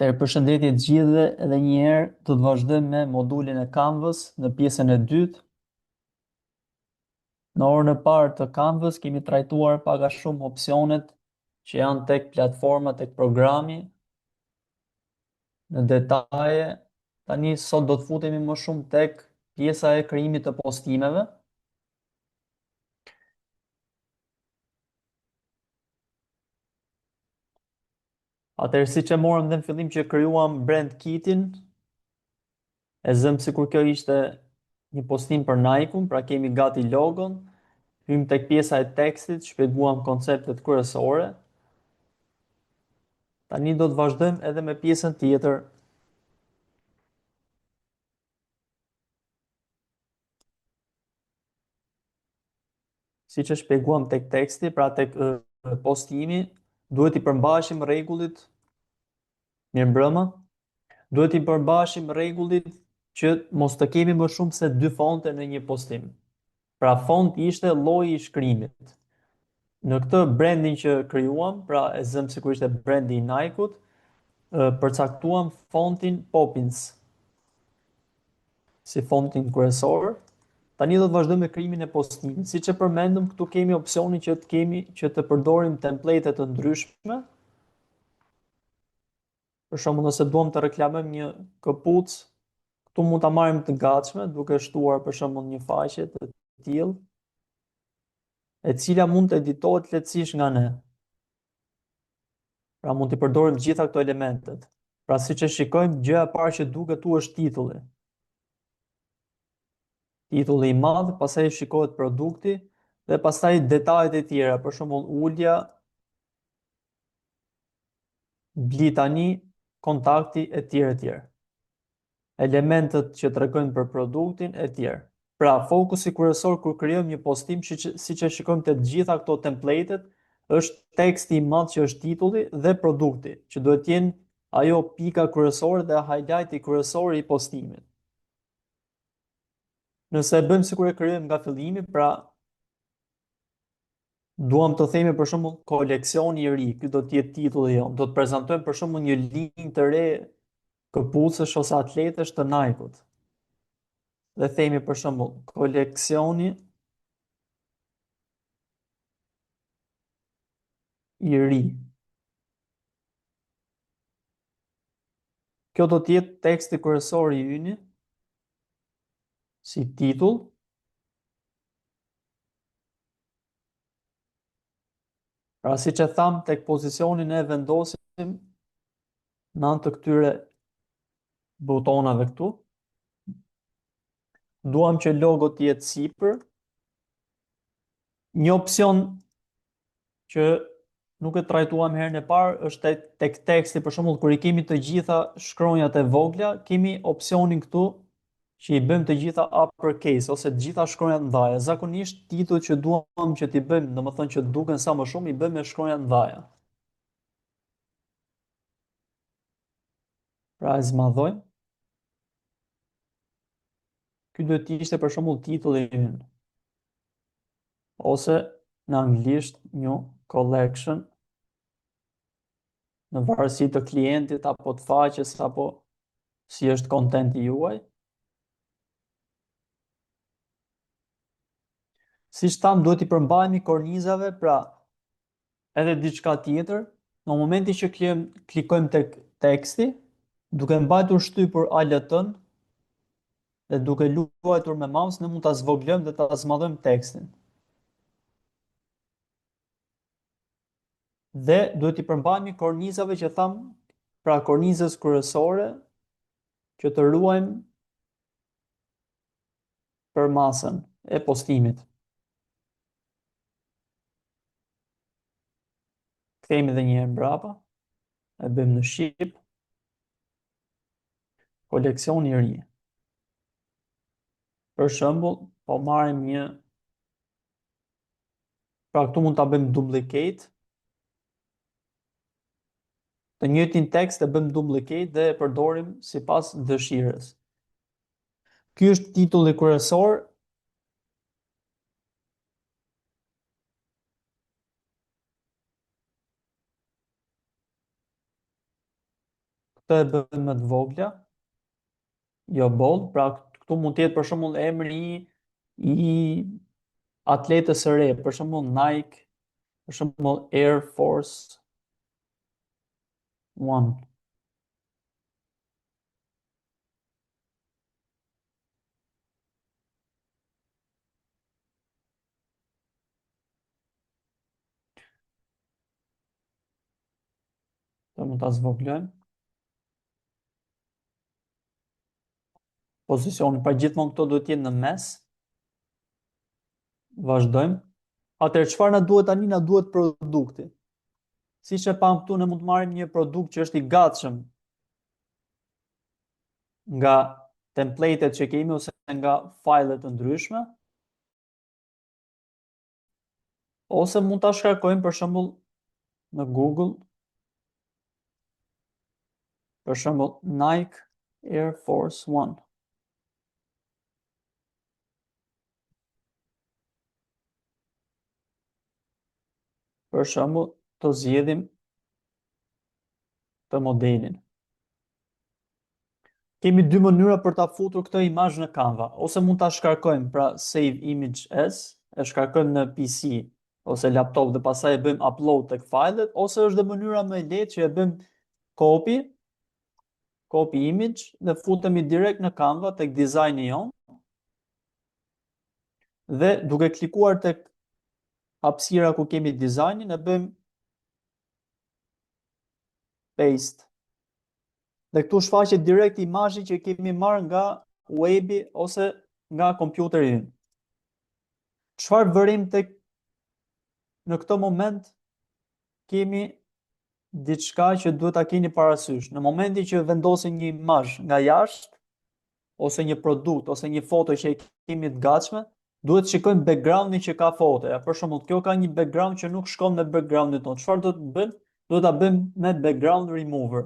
Të përshëndetje të gjithëve edhe një herë do të vazhdojmë me modulin e Canvas në pjesën e dytë. Në orën e parë të Canvas kemi trajtuar pak a shumë opsionet që janë tek platforma, tek programi, në detaje. Tani sot do të futemi më shumë tek pjesa e krijimit të postimeve. Atëherë siç e morëm dhe në fillim që krijuam brand kitin, e zëm sikur kjo ishte një postim për Nike-un, pra kemi gati logon. Hym tek pjesa e tekstit, shpjeguam konceptet kryesore. Tani do të vazhdojmë edhe me pjesën tjetër. Siç e shpjeguam tek teksti, pra tek postimi, duhet i përmbajmë rregullit, mirëmbrëma, duhet i përmbajmë rregullit që mos të kemi më shumë se 2 fonte në një postim. Pra font ishte lloji i shkrimit. Në këtë branding që krijuam, pra e zëm sikur ishte brandi i Nike-ut, përcaktuam fontin Poppins si fontin kryesor. Tani do të vazhdojmë me krijimin e postimit. Siç e përmendëm, këtu kemi opsionin që të përdorim template të ndryshme. Për shembull, nëse duam të reklamojmë një këpucë, këtu mund ta marrim të gatshme, duke shtuar për shembull një faqe të tillë, e cila mund të editohet lehtësisht nga ne. Pra mund të përdorim të gjitha këto elementet. Pra siç e shikojmë, gjëja e parë që duket tu është titulli. Titulli i madh, pastaj shikohet produkti dhe pastaj detajet e tjera, për shembull ulja, bli tani, kontakti e tjerë e tjerë. Elementet që tregojnë për produktin e tjerë. Pra, fokusi kryesor kur krijojmë një postim, siç e shikojmë te të gjitha këto templatet, është teksti i madh që është titulli dhe produkti, që duhet të jenë ajo pika kryesore dhe highlighti kryesor i postimit. Nëse e bëjmë sikur e krijojmë nga fillimi, pra duam të themi për shembull koleksioni i ri, ky do të jetë titulli jon. Do të prezantojmë për shembull një linjë të re këpucësh ose atletesh të Nike-ut. Dhe themi për shembull koleksioni i ri. Kjo do të jetë teksti kryesor i yni si titull. Pra siç e tham, tek pozicionin e vendosim në anë të këtyre butonave këtu. Duam që logo të jetë sipër. Një opsion që nuk e trajtuam herën e parë është tek teksti, për shembull kur i kemi të gjitha shkronjat e vogla, kemi opsionin këtu që i bëjmë të gjitha uppercase ose të gjitha shkronjat ndaja. Zakonisht titullt që duam që t'i bëjmë, domethënë që duken sa më shumë, i bëjmë me shkronja ndaja. Pra e zmadhojmë. Ky duhet të ishte për shembull titulli ynë. Ose në anglisht new collection, në varësi të klientit apo të faqes apo si është kontenti juaj. Siç tham, duhet i përmbajmë kornizave, pra edhe diçka tjetër, në momentin që klikojmë tek teksti, duke mbajtur shtypur ALT-n dhe duke luajtur me mouse, ne mund ta zvoglojmë dhe ta zmadhojmë tekstin. Dhe duhet i përmbajmë kornizave që tham, pra kornizës kryesore, që të ruajmë për masën e postimit. Kthehemi edhe një herë mbrapa, e bëjmë në shqip, koleksioni i ri. Për shembull, po marrim një, pra këtu mund ta bëjmë duplicate, të njëjtin tekst e bëjmë duplicate dhe e përdorim sipas dëshirës. Ky është titulli kryesor. Këtë e bëjmë më të vogla, jo bold, pra këtu mund të jetë për shembull emri i atletës së re, për shembull Nike, për shembull Air Force One. Do mund ta zvoglojmë. Pozicioni, pra gjithmonë këto duhet të jenë në mes. Vazhdojmë. Atëherë çfarë na duhet tani? Na duhet produkti. Siç e pam këtu, ne mund të marrim një produkt që është i gatshëm nga templatet që kemi ose nga fajlet të ndryshme, ose mund ta shkarkojmë për shembull në Google, për shembull Nike Air Force One. Për shembull, të zgjedhim të modelin. Kemi dy mënyra për ta futur këtë imazh në Canva, ose mund ta shkarkojmë, pra save image as, e shkarkojmë në PC ose laptop dhe pastaj e bëjmë upload tek fajlet, ose është dhe mënyra më e lehtë që e bëjmë copy image dhe futemi direkt në Canva tek dizajni jon dhe duke klikuar tek hapësira ku kemi dizajnin e bëjmë paste. Dhe këtu shfaqet direkt imazhi që kemi marrë nga webi ose nga kompjuteri ynë. Çfarë bërim tek në këtë moment? Kemi diçka që duhet ta keni parasysh. Në momentin që vendosim një imazh nga jashtë ose një produkt ose një foto që e kemi të gatshme, duhet të shikojmë backgroundin që ka fotoja. Për shembull, kjo ka një background që nuk shkon me backgroundin tonë. Çfarë do të bëjmë? Duhet ta bëjmë me background remover.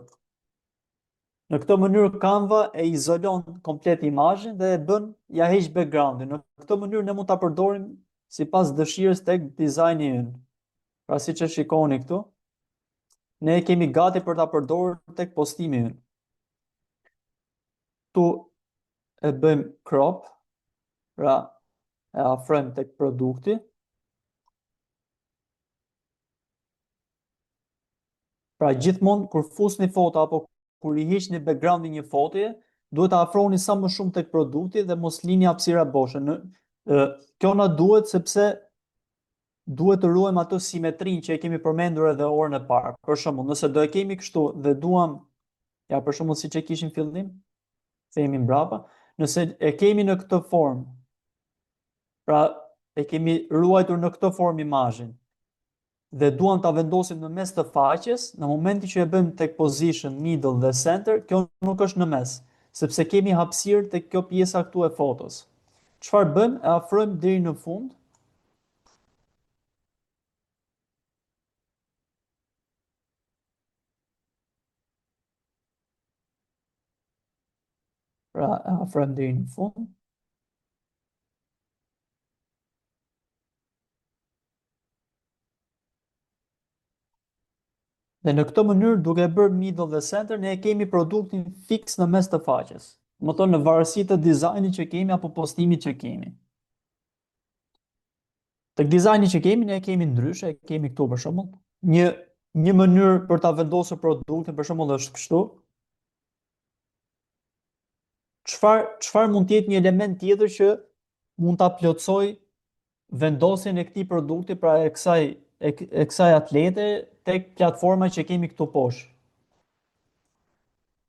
Në këtë mënyrë Canva e izolon komplet imazhin dhe e bën ja heq backgroundin. Në këtë mënyrë ne mund ta përdorim sipas dëshirës tek dizajni ynë. Pra siç e shikoni këtu, ne e kemi gati për ta përdorur tek postimi ynë. Tu e bëjmë crop, pra e afrojmë tek produkti. Pra gjithmonë kur fusni foto apo kur i hiqni backgroundin një fotoje, duhet ta afroni sa më shumë tek produkti dhe mos lini hapësira boshe. Kjo na duhet sepse duhet të ruajmë atë simetrinë që e kemi përmendur edhe orën e parë. Për shembull, nëse do e kemi kështu dhe duam, ja për shembull siç e kishim fillim, themi mbrapa, nëse e kemi në këtë formë, pra e kemi ruajtur në këtë formë imazhin, dhe duam ta vendosim në mes të faqes, në momentin që e bëjmë tek position, middle dhe center, kjo nuk është në mes, sepse kemi hapësirë tek kjo pjesa këtu e fotos. Çfarë bëjmë? E afrojmë deri në fund. Pra e afrojmë deri në fund. Dhe në këtë mënyrë, duke bërë middle dhe center, ne e kemi produktin fix në mes të faqes. Më thonë në varësi të dizajnit që kemi apo postimit që kemi. Tek dizajni që kemi, ne e kemi ndryshe, e kemi këtu për shembull. Një mënyrë për ta vendosur produktin për shembull është kështu. Çfarë mund të jetë një element tjetër që mund ta plotësoj vendosjen e këtij produkti, pra e kësaj atlete tek platforma që kemi këtu poshtë.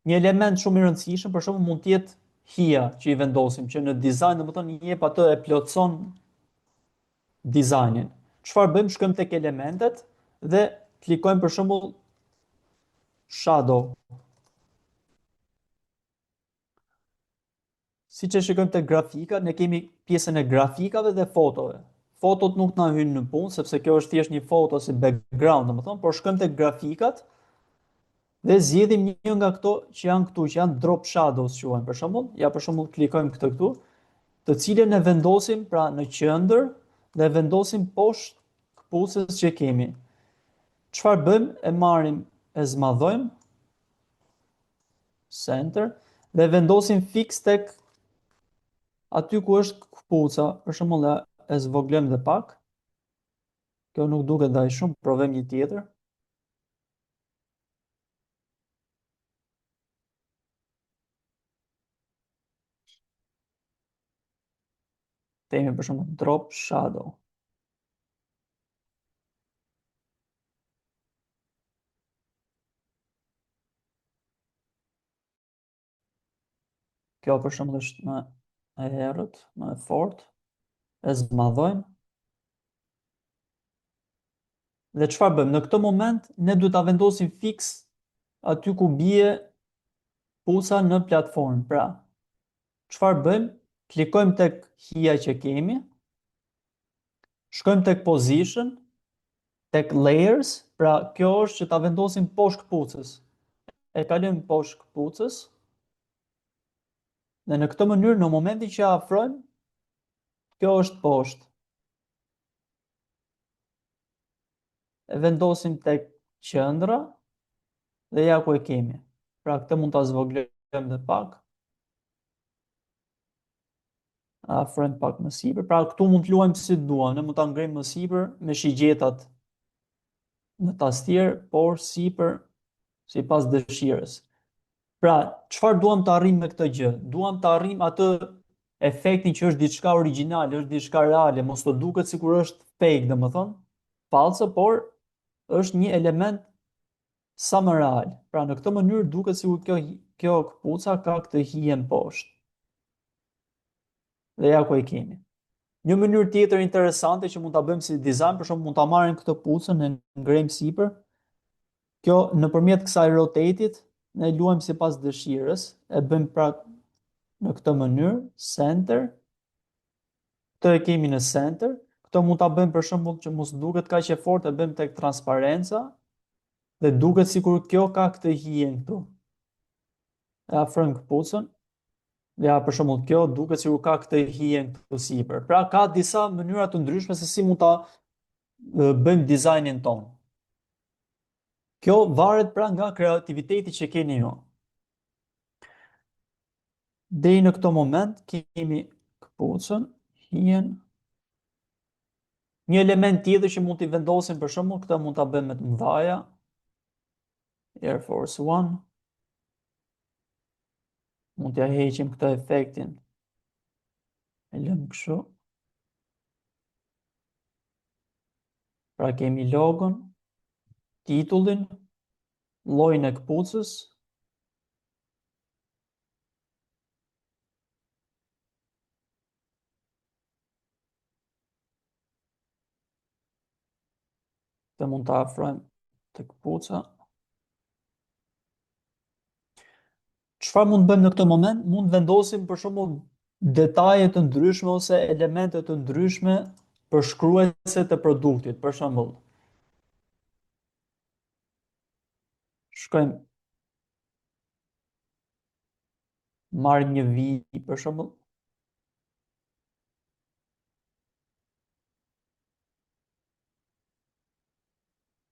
Një element shumë i rëndësishëm për shembull mund të jetë hija që i vendosim, që në dizajn domethënë i jep atë, e plotëson dizajnin. Çfarë bëjmë? Shkojmë tek elementet dhe klikojmë për shembull shadow. Siç e shikojmë tek grafika, ne kemi pjesën e grafikave dhe fotove. Fotot nuk na hyjnë në punë sepse kjo është thjesht një foto si background, domethënë, por shkojmë tek grafikat dhe zgjedhim një nga këto që janë këtu, që janë drop shadows quhen. Për shembull, për shembull klikojmë këtë këtu, të cilën e vendosim pra në qendër dhe vendosim poshtë këpucës që kemi. Çfarë bëjmë? E marrim, e zmadhojmë center, dhe vendosim fix tek aty ku është këpuca, për shembull e zvoglojmë dhe pak. Kjo nuk duket ndaj shumë, provojmë një tjetër. Themi për shembull drop shadow. Kjo për shembull është më e errët, më e fortë. E zmadhojmë. Dhe çfarë bëjmë? Në këtë moment ne duhet ta vendosim fix aty ku bie pusa në platformë. Pra, çfarë bëjmë? Klikojmë tek hija që kemi, shkojmë tek position, tek layers, pra kjo është që ta vendosim poshtë këpucës. E kalojmë poshtë këpucës dhe në këtë mënyrë në momentin që afrojmë, kjo është poshtë. E vendosim tek qendra dhe ja ku e kemi. Pra këtë mund ta zvoglojmë dhe pak. Afrojmë pak më sipër. Pra këtu mund të luajmë si duam, ne mund ta ngrejmë më sipër me shigjetat në tastier, por sipër sipas dëshirës. Pra, çfarë duam të arrijmë me këtë gjë? Duam të arrijmë atë efektin që është diçka origjinale, është diçka reale, mos të duket sikur është fake, domethënë, false, por është një element sa më real. Pra, në këtë mënyrë duket sikur kjo këpuca ka këtë hijen poshtë. Dhe ja ku e kemi. Një mënyrë tjetër interesante që mund ta bëjmë si dizajn, për shembull mund ta marrim këtë pucën e ngrejmë sipër. Kjo nëpërmjet kësaj rotate-it ne luajmë sipas dëshirës, e bëjmë pra në këtë mënyrë, center. Këtë e kemi në center. Këtë mund ta bëjmë për shembull që mos duket kaq e fortë, e bëjmë tek transparenca dhe duket sikur kjo ka këtë hijen këtu. E afrojmë këpucën. Ja, për shembull, kjo duket sikur ka këtë hijen këtu sipër. Pra ka disa mënyra të ndryshme se si mund ta bëjmë dizajnin ton. Kjo varet pra nga kreativiteti që keni ju. Deri në këtë moment kemi këpucën, hijen. Një element tjetër që mund t'i vendosim për shembull, këtë mund ta bëjmë me të mëdhaja. Air Force One. Mund t'ja heqim këtë efektin. E lëmë kështu. Pra kemi logon, titullin, llojin e këpucës. Dhe mund ta afrojmë të këpuca. Çfarë mund bëjmë në këtë moment? Mund vendosim për shembull detaje të ndryshme ose elemente të ndryshme përshkruese të produktit. Për shembull, shkojmë marrim një vijë për shembull.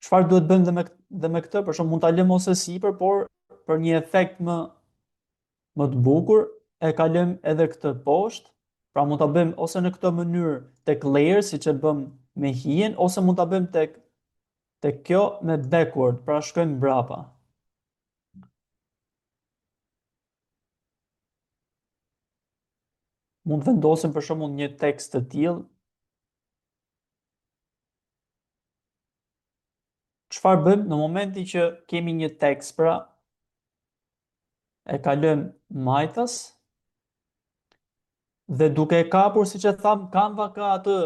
Çfarë duhet bëjmë dhe me këtë? Për shembull, mund ta lëmë ose sipër, por për një efekt më të bukur e kalojmë edhe këtë poshtë. Pra mund ta bëjmë ose në këtë mënyrë tek layer siç e bëm me hijen, ose mund ta bëjmë tek kjo me backward, pra shkojmë mbrapa. Mund vendosim për shembull një tekst të tillë. Çfarë bëjmë në momentin që kemi një tekst, pra e kalojmë majtas dhe duke e kapur, siç e tham, Canva ka atë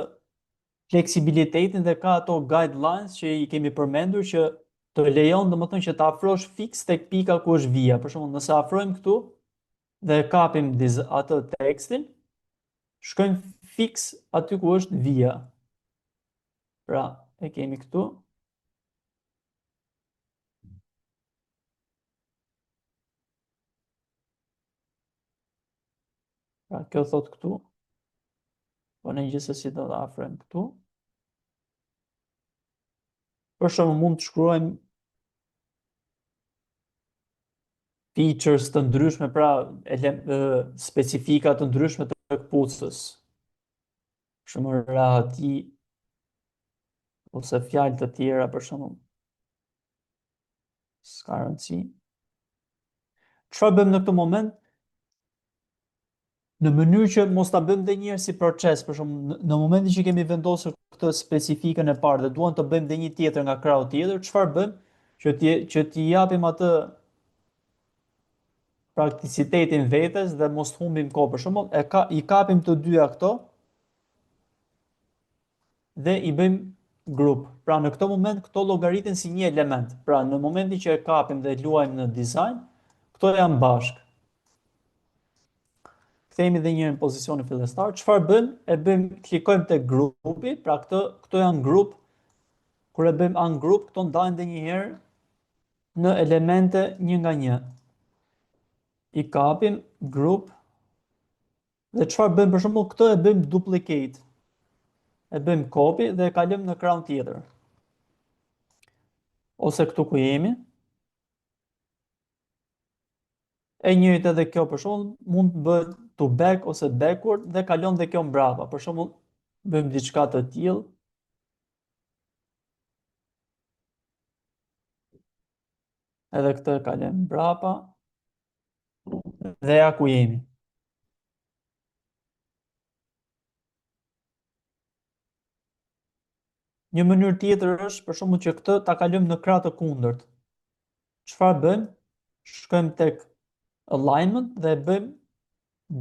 fleksibilitetin dhe ka ato guidelines që i kemi përmendur që të lejon domethënë që të afrosh fix tek pika ku është vija. Për shembull, nëse afrojmë këtu dhe kapim atë tekstin, shkojmë fix aty ku është vija. Pra, e kemi këtu. Pra, kjo thot këtu. Po në gjithsesi do ta afrojmë këtu. Për shembull, mund të shkruajmë features të ndryshme, pra specifika të ndryshme të këpucës. Për shembull rahati ose fjalë të tjera për shembull. S'ka rëndësi. Çfarë bëjmë në këtë moment? Në mënyrë që mos ta bëjmë dhe njëherë si proces, për shembull, në momentin që kemi vendosur këtë specifikën e parë dhe duam të bëjmë dhe një tjetër nga krahu tjetër, çfarë bëjmë? Që t'i japim atë prakticitetin vetes dhe mos humbim kohë. Për shembull, i kapim të dyja këto dhe i bëjmë grup. Pra në këtë moment këto llogariten si një element. Pra në momentin që e kapim dhe luajmë në dizajn, këto janë bashkë. Kthehemi edhe një herë në pozicionin fillestar. Çfarë bëjmë? E bëjmë, klikojmë te grupi, pra këto janë grup. Kur e bëjmë ungroup, këto ndahen edhe një herë në elemente një nga një. I kapim grup dhe çfarë bëjmë? Për shembull, këtë e bëjmë duplicate. E bëjmë copy dhe e kalojmë në ekran tjetër. Ose këtu ku jemi. E njëjtë edhe kjo për shembull mund të bëhet to back ose backward dhe kalon dhe kjo mbrapa. Për shembull, bëjmë diçka të tillë. Edhe këtë e kalojmë mbrapa. Dhe ja ku jemi. Një mënyrë tjetër është për shembull që këtë ta kalojmë në krah të kundërt. Çfarë bëjmë? Shkojmë tek alignment dhe e bëjmë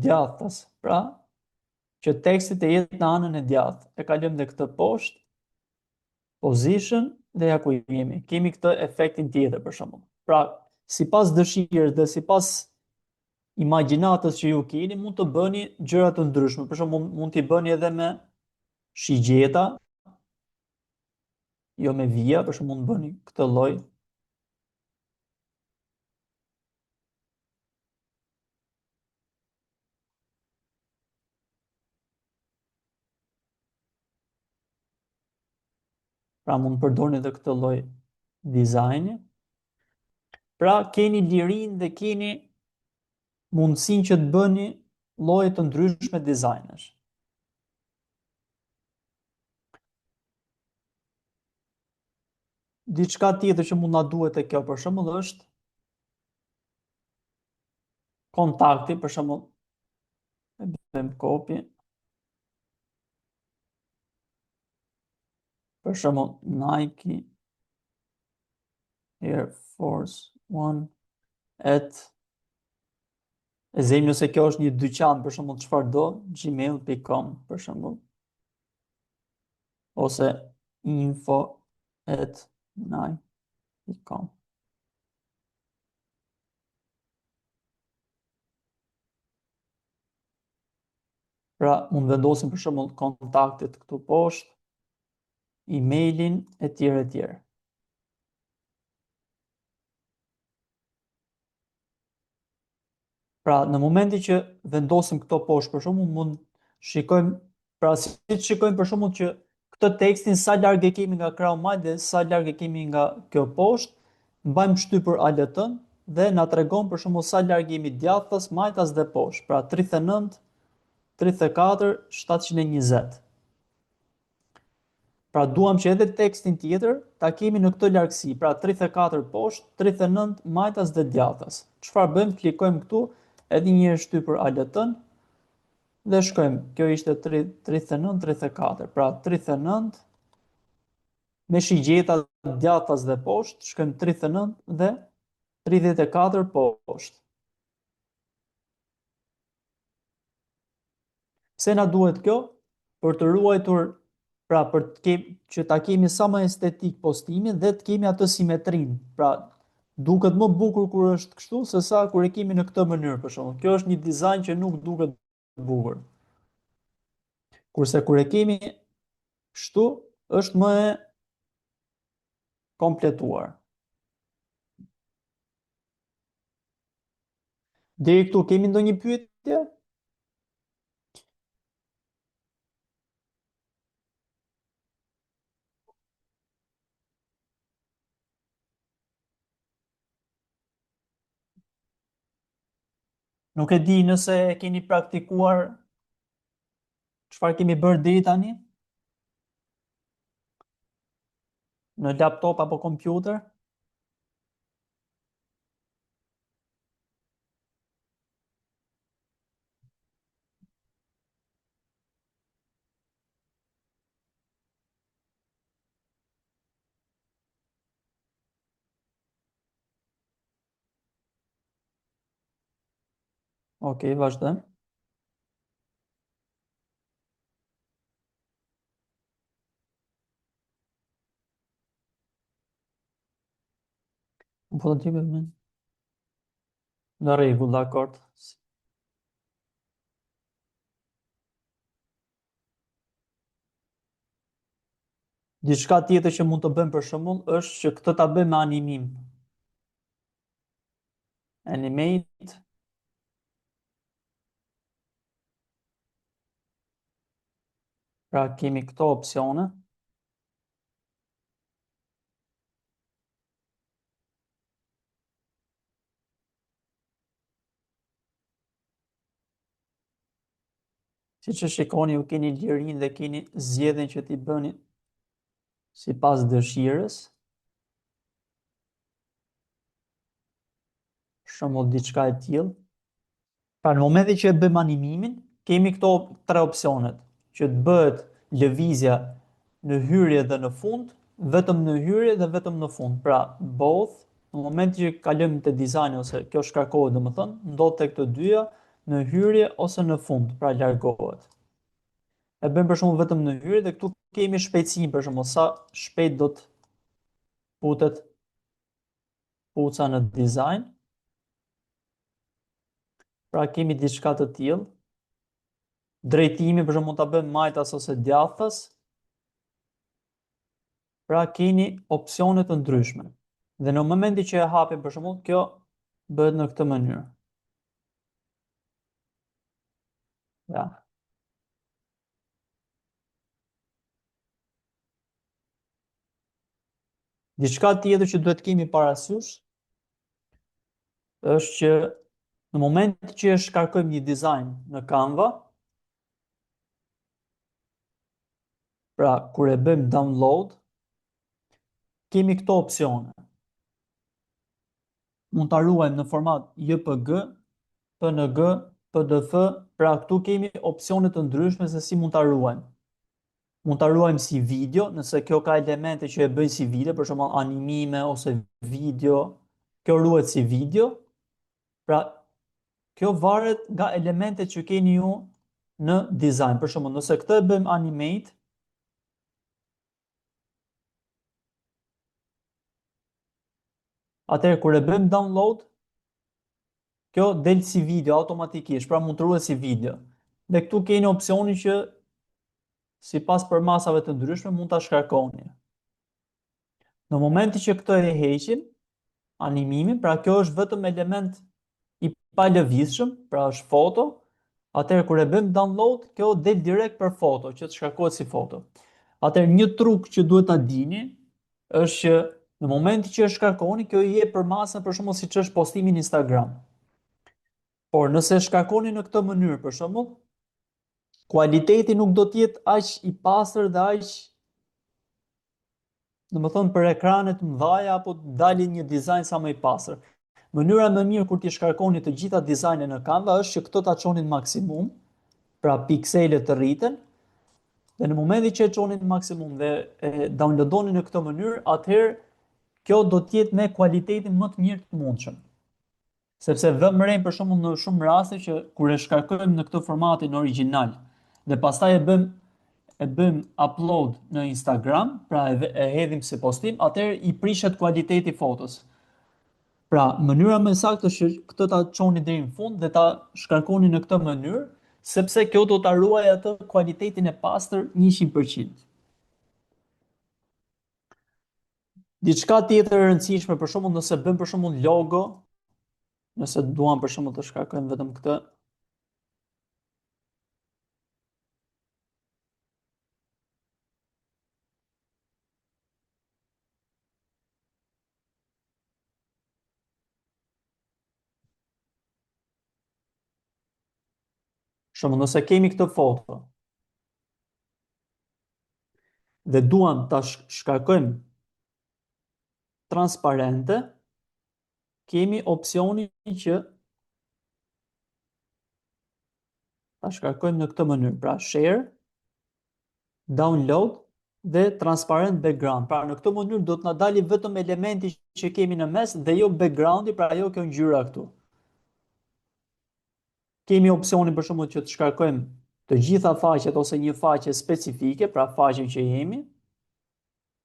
djathtas. Pra, që teksti të jetë në anën e djathtë. E kalojmë dhe këtë poshtë, position dhe ja ku jemi. Kemi këtë efektin tjetër për shembull. Pra, sipas dëshirës dhe sipas imagjinatës që ju keni, mund të bëni gjëra të ndryshme. Për shembull, mund t'i bëni edhe me shigjeta, jo me vija, për shembull mund të bëni këtë lloj. Pra mund të përdorni edhe këtë lloj dizajni. Pra keni lirinë dhe keni mundësinë që të bëni lloje të ndryshme dizajnesh. Diçka tjetër që mund na duhet e kjo për shembull është kontakti, për shembull, e bëjmë copy. Për shembull, Nike Air Force One at e zejmë nëse kjo është një dyqan, për shembull, çfarë do, gmail.com, për shembull. Ose info@nike.com. Pra, mund vendosim për shembull kontaktet këtu poshtë, emailin etj etj. Pra, në momentin që vendosim këto poshtë, për shembull, mund shikojmë, pra si të shikojmë për shembull që këtë tekstin sa larg e kemi nga krahu majt dhe sa larg e kemi nga kjo poshtë, mbajmë shtypur ALT-n dhe na tregon për shembull sa larg jemi djathtas, majtas dhe poshtë. Pra 39, 34, 720. Pra duam që edhe tekstin tjetër ta kemi në këtë largësi, pra 34 poshtë, 39 majtas dhe djathtas. Çfarë bëjmë? Klikojmë këtu, edhe një herë shtypur ALT-n dhe shkojmë. Kjo ishte 39, 34. Pra 39 me shigjeta djathtas dhe poshtë, shkojmë 39 dhe 34 poshtë. Pse na duhet kjo? Për të ruajtur, pra që ta kemi sa më estetik postimin dhe të kemi atë simetrinë. Pra duket më bukur kur është kështu se sa kur e kemi në këtë mënyrë për shembull. Kjo është një dizajn që nuk duket bukur. Kurse kur e kemi kështu është më e kompletuar. Deri këtu kemi ndonjë pyetje? Nuk e di nëse e keni praktikuar çfarë kemi bërë deri tani në laptop apo kompjuter. Okej, vazhdojmë. Po të tipet. Në rregull, dakord. Diçka tjetër që mund të bëjmë për shembull është që këtë ta bëjmë me animim. Animate, pra kemi këto opsione. Siç e shikoni, ju keni lirinë dhe keni zgjedhjen që t'i bëni sipas dëshirës. Për shembull diçka e tillë. Pra në momentin që e bëjmë animimin, kemi këto tre opsionet, që të bëhet lëvizja në hyrje dhe në fund, vetëm në hyrje dhe vetëm në fund. Pra both, në momentin që kalojmë te dizajni ose kjo shkarkohet, domethënë, ndodh tek të dyja në hyrje ose në fund, pra largohet. E bëjmë për shembull vetëm në hyrje dhe këtu kemi shpejtësinë për shembull, sa shpejt do të futet puca në dizajn. Pra kemi diçka të tillë. Drejtimi për shembull mund ta bëjmë majtas ose djathtas. Pra keni opsione të ndryshme. Dhe në momentin që e hapim për shembull, kjo bëhet në këtë mënyrë. Ja. Diçka tjetër që duhet kemi parasysh është që në moment që e shkarkojmë një dizajn në Canva, pra kur e bëjmë download, kemi këto opsione. Mund ta ruajmë në format JPG, PNG, PDF, pra këtu kemi opsione të ndryshme se si mund ta ruajmë. Mund ta ruajmë si video, nëse kjo ka elemente që e bëjnë si video, për shembull animime ose video, kjo ruhet si video. Pra kjo varet nga elementet që keni ju në dizajn. Për shembull, nëse këtë e bëjmë animate, atëherë kur e bëjmë download, kjo del si video automatikisht, pra mund të ruhet si video. Dhe këtu keni opsionin që sipas përmasave të ndryshme mund ta shkarkoni. Në momentin që këtë e heqim, animimin, pra kjo është vetëm element i palëvizshëm, pra është foto, atëherë kur e bëjmë download, kjo del direkt për foto, që të shkarkohet si foto. Atëherë një truk që duhet ta dini është që në momentin që e shkarkoni, kjo i jep përmasën për shembull siç është postimi në Instagram. Por nëse e shkarkoni në këtë mënyrë, për shembull, kualiteti nuk do të jetë aq i pastër dhe aq, domethënë për ekrane të mëdha apo dalin një dizajn sa më i pastër. Mënyra më mirë kur ti shkarkoni të gjitha dizajnet në Canva është që këto ta çonin në maksimum, pra pikselet të rriten, dhe në momentin që e çonin në maksimum dhe e downloadoni në këtë mënyrë, atëherë kjo do të jetë me kualitetin më të mirë të mundshëm. Sepse vëmë re për shembull në shumë raste që kur e shkarkojmë në këtë formatin origjinal dhe pastaj e bëjmë upload në Instagram, pra e hedhim si postim, atëherë i prishet kualiteti i fotos. Pra, mënyra më saktë është që këtë ta çoni deri në fund dhe ta shkarkoni në këtë mënyrë, sepse kjo do ta ruajë atë kualitetin e pastër 100%. Diçka tjetër e rëndësishme, për shembull, nëse bëm për shembull logo, nëse duam për shembull të shkarkojmë vetëm këtë, Shumë, nëse kemi këtë foto dhe duam ta shkarkojmë transparente, kemi opsionin që ta shkarkojmë në këtë mënyrë, pra share, download dhe transparent background. Pra në këtë mënyrë do të na dali vetëm elementi që kemi në mes dhe jo backgroundi, pra jo kjo ngjyra këtu. Kemi opsionin për shembull që të shkarkojmë të gjitha faqet ose një faqe specifike, pra faqen që jemi.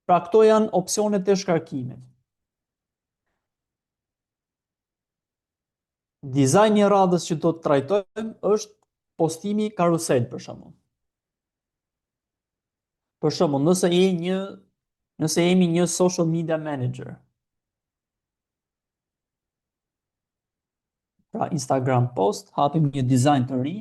Pra këto janë opsionet e shkarkimit. Dizajni i radhës që do të trajtojmë është postimi karusel për shembull. Për shembull, nëse jemi një social media manager, pra Instagram post, hapim një dizajn të ri.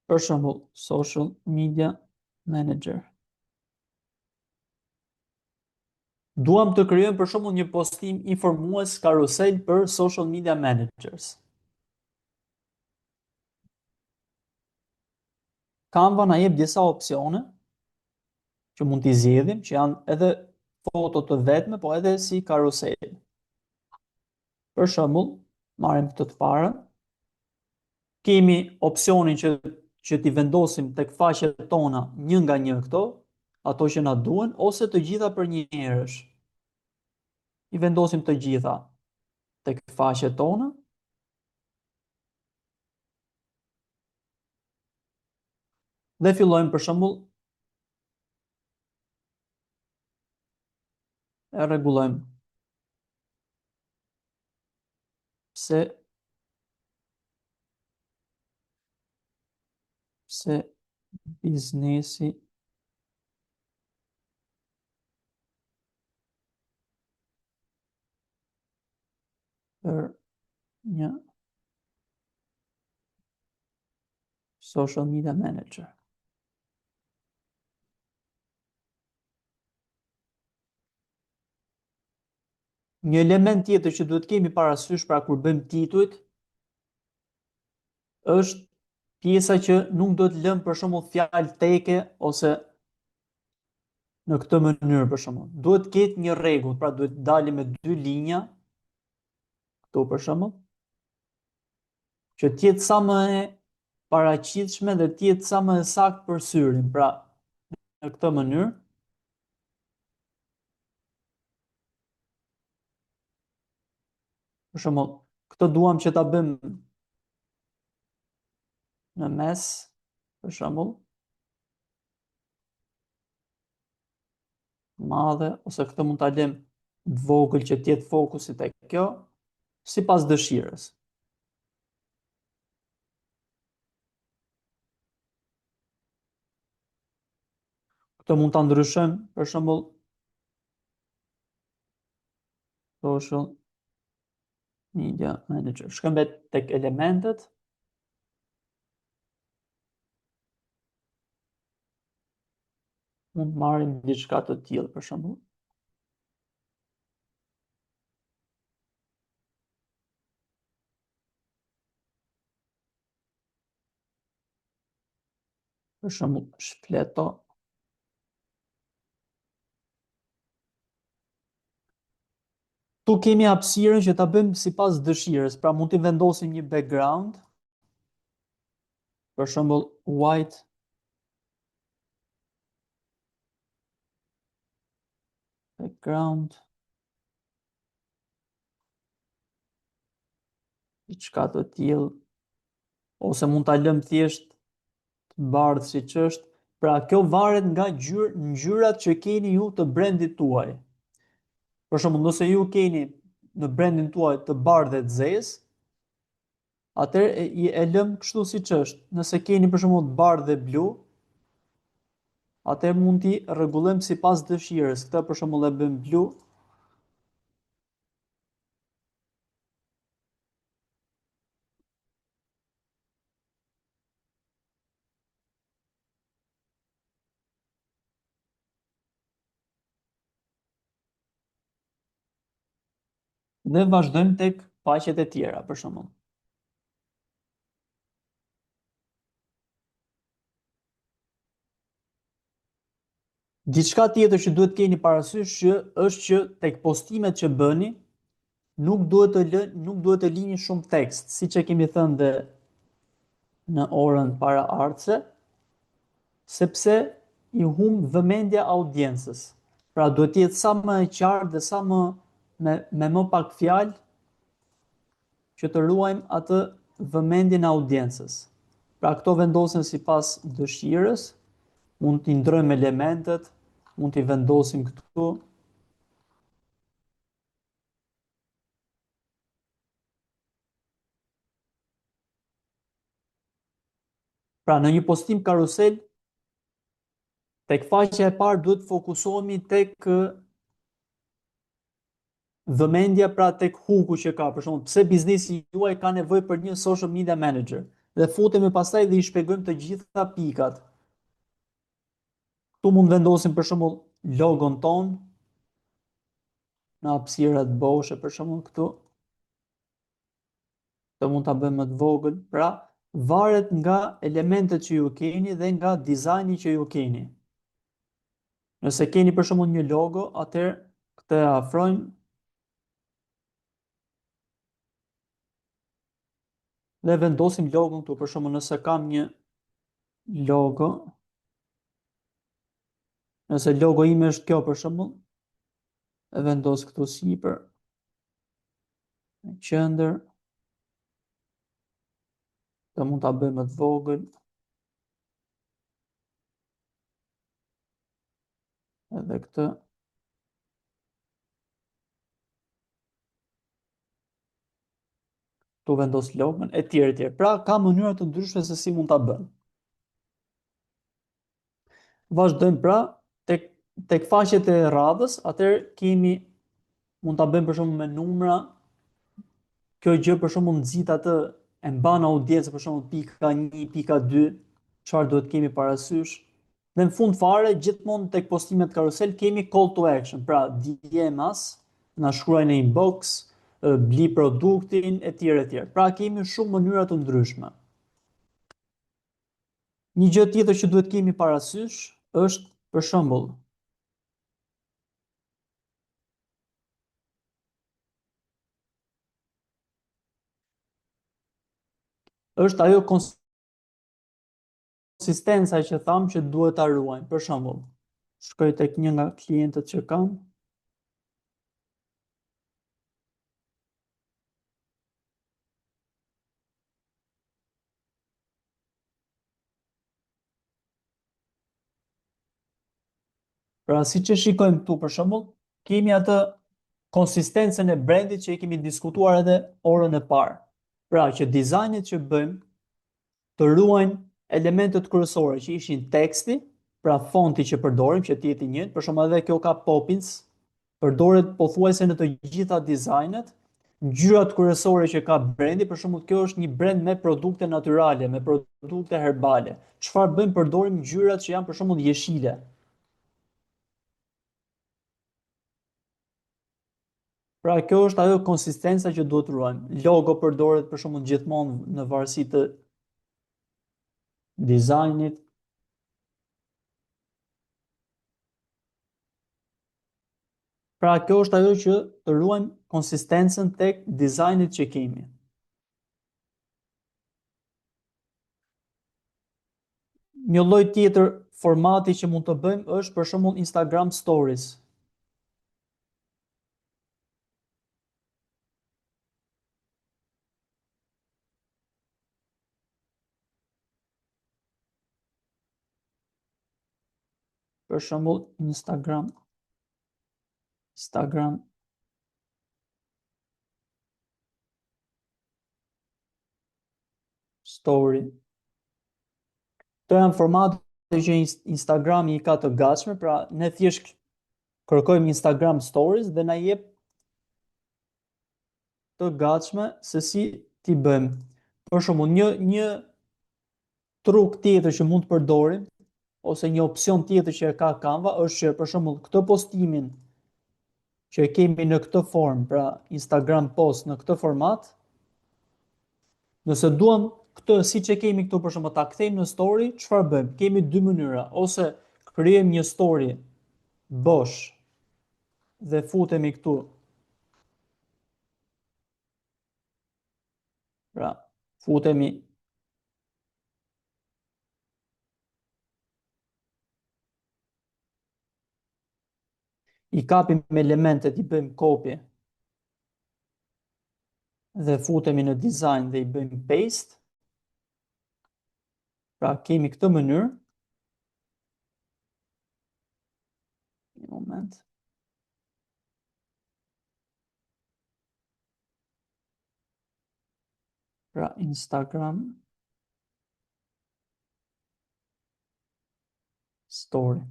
Për shembull, social media manager. Duam të krijojmë për shembull një postim informues karusel për social media managers. Canva na jep disa opsione që mund t'i zgjedhim, që janë edhe foto të vetme, po edhe si karusel. Për shembull, marrim këtë të parën, kemi opsionin që t'i vendosim tek faqet tona një nga një këto, ato që na duhen, ose të gjitha për një herësh. I vendosim të gjitha tek faqet tona. Dhe fillojmë për shembull e rregullojmë pse biznesi për një social media manager. Një element tjetër që duhet kemi parasysh pra kur bëjmë titujt është pjesa që nuk do të lëm për shembull fjalë teke ose në këtë mënyrë për shembull. Duhet të ketë një rregull, pra duhet të dalim me dy linja këtu për shembull, që të jetë sa më e paraqitshme dhe të jetë sa më e saktë për syrin. Pra në këtë mënyrë për shembull, këtë duam që ta bëjmë në mes, për shembull, madhe, ose këtë mund ta lëm të vogël që të jetë fokusi tek kjo, sipas dëshirës. Këtë mund ta ndryshojmë, për shembull, social media manager. Shkojmë tek elementet. Mund marrim diçka të tillë për shembull. Për shembull, shpleto. Tu kemi hapësirën që ta bëjmë sipas dëshirës, pra mund të vendosim një background, për shembull white background, diçka të tillë, ose mund ta lëm thjesht të bardhë siç është. Pra kjo varet nga ngjyrat që keni ju të brandit tuaj. Për shembull, nëse ju keni në brandin tuaj të bardhë dhe të zezë, atëherë e lëm kështu siç është. Nëse keni për shembull të bardhë dhe blu, atëherë mund t'i rregullojmë sipas dëshirës. Këtë për shembull e bëjmë blu. dhe vazhdojmë tek faqet e tjera, për shembull. Diçka tjetër që duhet keni parasysh që është që tek postimet që bëni nuk duhet të lini shumë tekst, siç e kemi thënë dhe në orën para ardhse, sepse i humb vëmendja audiencës. Pra duhet të jetë sa më e qartë dhe sa më me më pak fjalë që të ruajmë atë vëmendjen e audiencës. Pra këto vendosen sipas dëshirës, mund t'i ndrojmë elementet, mund t'i vendosim këtu. Pra në një postim karusel, tek faqja e parë duhet fokusohemi tek vëmendja, pra tek huku që ka, për shembull, pse biznesi juaj ka nevojë për një social media manager. Dhe futemi pastaj dhe i shpjegojmë të gjitha pikat. Tu mund vendosim për shembull logon ton në hapësirat boshe, për shembull këtu. Të mund ta bëjmë më të vogël, pra varet nga elementet që ju keni dhe nga dizajni që ju keni. Nëse keni për shembull një logo, atëherë këtë afrojmë dhe vendosim logon këtu. Për shembull, nëse kam një logo, nëse logo ime është kjo për shembull, e vendos këtu sipër, në qendër, të mund ta bëjmë më të vogël, edhe këtë. Tu vendos logon e tjerë tjerë. Pra ka mënyra të ndryshme se si mund ta bëjmë. Vazhdojmë pra tek faqet e radhës, atëherë kemi mund ta bëjmë për shembull me numra. Kjo gjë për shembull nxit atë, e mban audiencën, për shembull pika 1, pika 2, çfarë duhet kemi parasysh. Dhe në fund fare, gjithmonë tek postimet karusel kemi call to action, pra DM-as, na shkruaj në inbox, bli produktin e tjerë e tjerë. Pra kemi shumë mënyra të ndryshme. Një gjë tjetër që duhet kemi parasysh është për shembull është ajo konsistenca që thamë që duhet ta ruajmë. Për shembull, shkoj tek një nga klientët që kam. Pra siç e shikojmë këtu për shembull, kemi atë konsistencën e brandit që e kemi diskutuar edhe orën e parë. Pra që dizajnet që bëjmë të ruajnë elementet kryesore që ishin teksti, pra fonti që përdorim që të jetë i njëjtë, për shembull edhe kjo ka Poppins, përdoret pothuajse në të gjitha dizajnet, ngjyrat kryesore që ka brendi, për shembull kjo është një brand me produkte natyrale, me produkte herbale. Çfarë bëjmë? Përdorim ngjyrat që janë për shembull jeshile. Pra kjo është ajo konsistenca që duhet ruajmë. Logo përdoret për shembull gjithmonë në varësi të dizajnit. Pra kjo është ajo që të ruajmë konsistencën tek dizajnit që kemi. Një lloj tjetër formati që mund të bëjmë është për shembull Instagram Stories. Për shembull Instagram Story. Këto janë formate që Instagrami i ka të gatshme, pra ne thjesht kërkojmë Instagram Stories dhe na jep të gatshme se si t'i bëjmë. Për shembull, një truk tjetër që mund të përdorim ose një opsion tjetër që e ka Canva është që për shembull këtë postimin që e kemi në këtë formë, pra Instagram post në këtë format, nëse duam këtë siç e kemi këtu për shembull ta kthejmë në story, çfarë bëjmë? Kemi dy mënyra, ose krijojmë një story bosh dhe futemi këtu. Pra, futemi i kapim elementet, i bëjmë kopje dhe futemi në design dhe i bëjmë paste. Pra kemi këtë mënyrë. Një moment. Pra Instagram story.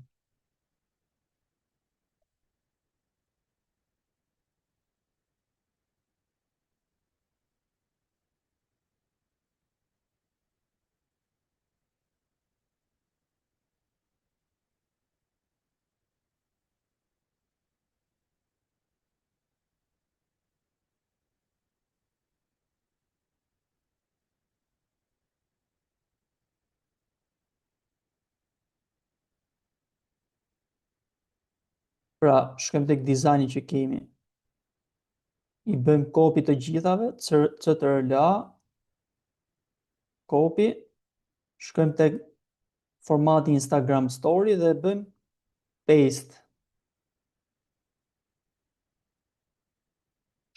Pra shkojmë tek dizajni që kemi. I bëjmë copy të gjithave, CTRL-A, copy, shkojmë tek formati Instagram story dhe bëjmë paste.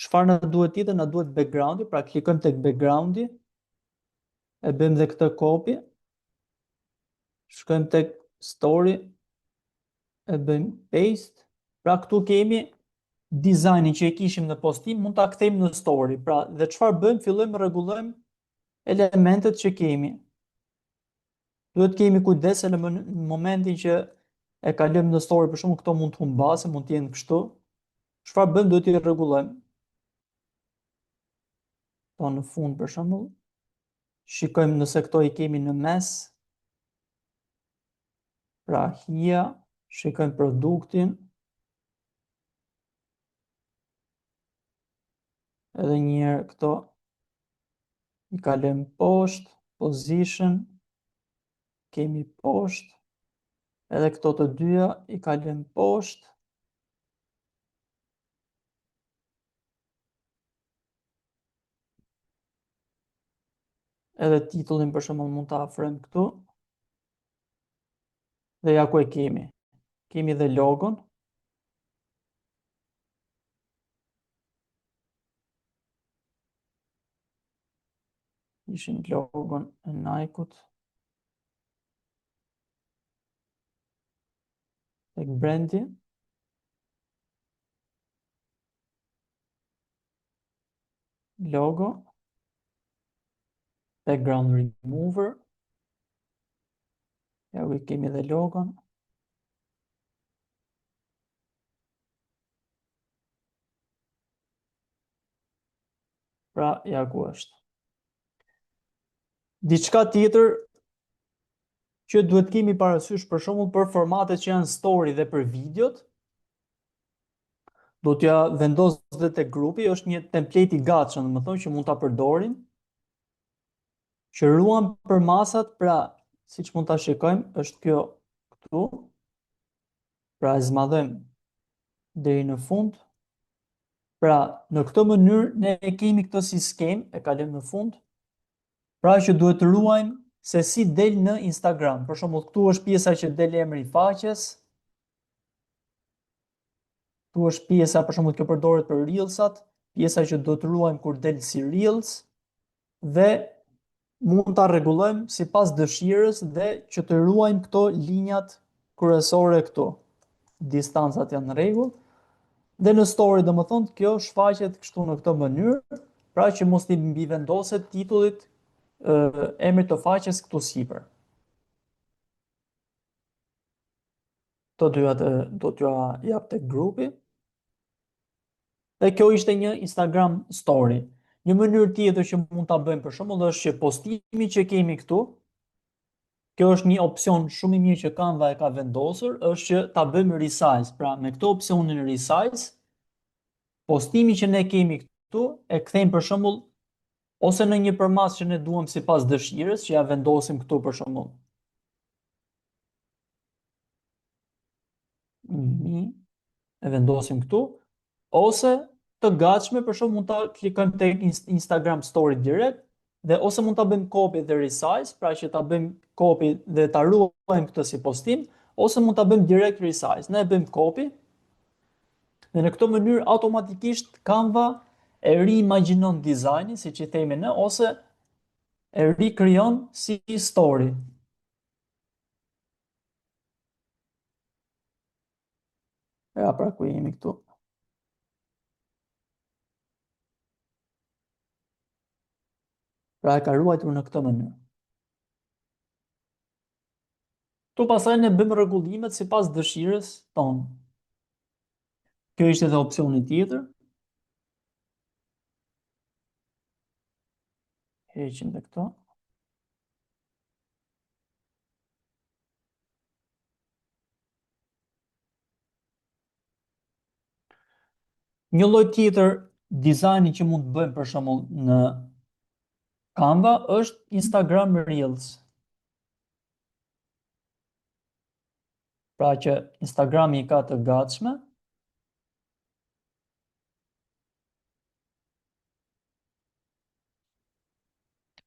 Çfarë na duhet tjetër? Na duhet backgroundi, pra klikojmë tek backgroundi, e bëjmë dhe këtë copy, shkojmë tek story, e bëjmë paste. Pra këtu kemi dizajnin që e kishim në postim, mund ta kthejmë në story. Pra, dhe çfarë bëjmë? Fillojmë rregullojmë elementet që kemi. Duhet kemi kujdes në momentin që e kalojmë në story, për shembull, këto mund të humbasen, mund të jenë kështu. Çfarë bëjmë? Duhet i rregullojmë. Po në fund për shembull, shikojmë nëse këto i kemi në mes. Pra hija, shikojmë produktin. Edhe një herë këto i kalojmë poshtë, position, kemi poshtë. Edhe këto të dyja i kalojmë poshtë. Edhe titullin për shembull mund ta afrojmë këtu. Dhe ja ku e kemi. Kemi dhe logon. Ishin logon e Nike-ut. Tek brendi. Logo. Background remover. Ja ku kemi dhe logon. Pra ja ku është. Diçka tjetër që duhet kemi parasysh për shembull për formatet që janë story dhe për videot, do t'ja vendos dhe tek grupi, është një template i gatshëm, domethënë që mund ta përdorin, që ruan për masat, pra siç mund ta shikojmë, është kjo këtu. Pra e zmadhojmë deri në fund. Pra në këtë mënyrë ne e kemi këtë si skem, e kalojmë në fund. Pra që duhet të ruajmë se si del në Instagram. Për shembull, këtu është pjesa që del emri i faqes. Këtu është pjesa për shembull që përdoret për Reelsat, pjesa që do të ruajmë kur del si Reels dhe mund ta rregullojmë sipas dëshirës dhe që të ruajmë këto linjat kryesore këtu. Distancat janë në rregull. Dhe në story domethënë kjo shfaqet kështu në këtë mënyrë, pra që mos i mbi vendoset titullit emrit të faqes këtu sipër. Këto dyja do t'ja jap tek grupi. Dhe kjo ishte një Instagram story. Një mënyrë tjetër që mund ta bëjmë për shembull është që postimi që kemi këtu, kjo është një opsion shumë i mirë që Canva e ka vendosur, është që ta bëjmë resize. Pra me këtë opsionin resize, postimi që ne kemi këtu e kthejmë për shembull ose në një përmas që ne duam sipas dëshirës, që ja vendosim këtu për shembull. E vendosim këtu, ose të gatshme për shembull mund ta klikojmë tek Instagram Story direkt dhe ose mund ta bëjmë copy dhe resize, pra që ta bëjmë copy dhe ta ruajmë këtë si postim, ose mund ta bëjmë direkt resize. Ne e bëjmë copy dhe në këtë mënyrë automatikisht Canva e riimagjinon dizajnin, siç i themi ne, ose e rikrijon si story. Ja, pra ku jemi këtu. Pra e ka ruajtur në këtë mënyrë. Tu pasaj ne bëjmë rregullimet sipas dëshirës tonë. Kjo ishte edhe opsioni tjetër. Heqim dhe këto. Një lloj tjetër dizajni që mund të bëjmë për shembull në Canva është Instagram Reels. Pra që Instagrami i ka të gatshme.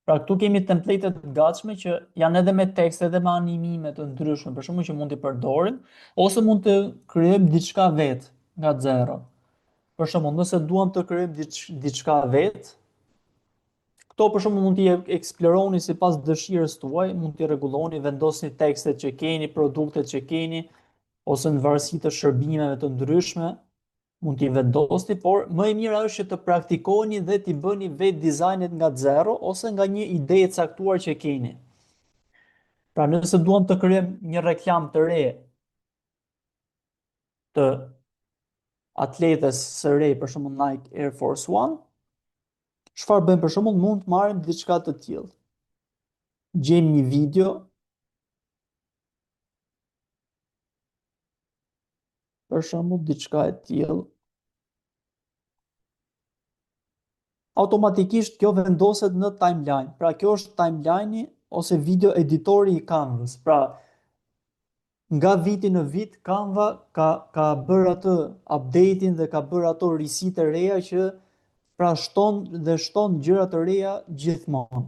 Pra këtu kemi templatet të gatshme që janë edhe me tekst edhe me animime të ndryshme, për shembull që mund t'i përdorim, ose mund të krijojmë diçka vetë nga zero. Për shembull, nëse duam të krijojmë diçka vetë, këto për shembull mund t'i eksploroni sipas dëshirës tuaj, mund t'i rregulloni, vendosni tekstet që keni, produktet që keni, ose në varësi të shërbimeve të ndryshme, mund t'i vendosni, por më e mira është që të praktikoni dhe t'i bëni vetë dizajnet nga zero ose nga një ide e caktuar që keni. Pra nëse duam të krijojmë një reklam të re të atletes së re, për shembull Nike Air Force One, çfarë bëjmë për shembull, mund të marrim diçka të tillë. Gjejmë një video, për shembull diçka e tillë. Automatikisht kjo vendoset në timeline. Pra kjo është timeline-i ose video editori i Canvas. Pra nga viti në vit Canva ka bërë atë update-in dhe ka bërë ato risit e reja që pra shton gjëra të reja gjithmonë.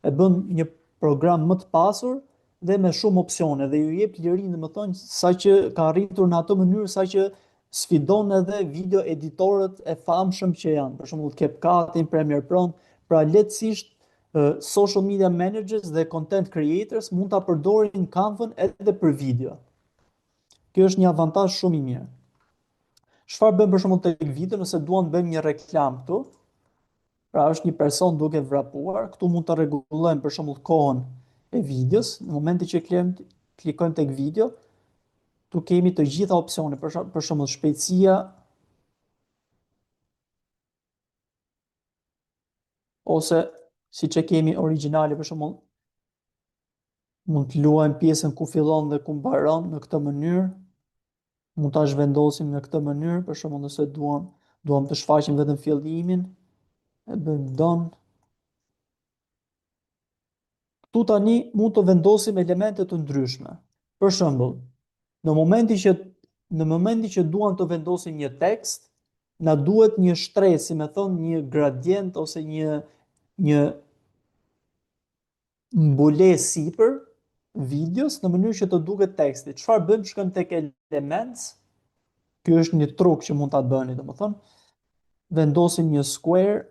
E bën një program më të pasur dhe me shumë opsione dhe ju jep lirinë, domethënë, saqë ka arritur në atë mënyrë saqë sfidon edhe video editorët e famshëm që janë, për shembull CapCut, Premiere Pro, pra lehtësisht social media managers dhe content creators mund ta përdorin Canva edhe për video. Kjo është një avantazh shumë i mirë. Çfarë bëjmë për shembull tek video nëse duam të bëjmë një reklam këtu? Pra është një person duke vrapuar, këtu mund të rregullojmë për shembull kohën e videos, në momentin që klikojmë tek video, tu kemi të gjitha opsione, për shembull shpejtësia ose siç e kemi origjinale, për shembull mund të luajmë pjesën ku fillon dhe ku mbaron në këtë mënyrë. Mund ta zhvendosim në këtë mënyrë, për shembull nëse duam të shfaqim vetëm fillimin, e bëjmë done. Këtu tani mund të vendosim elemente të ndryshme. Për shembull, në momentin që duam të vendosim një tekst, na duhet një shtresë, si më thon, një gradient ose një mbulesë sipër videos në mënyrë që të duket teksti. Çfarë bëjmë? Shkojmë tek elements. Ky është një truk që mund ta bëni, domethënë, vendosim një square.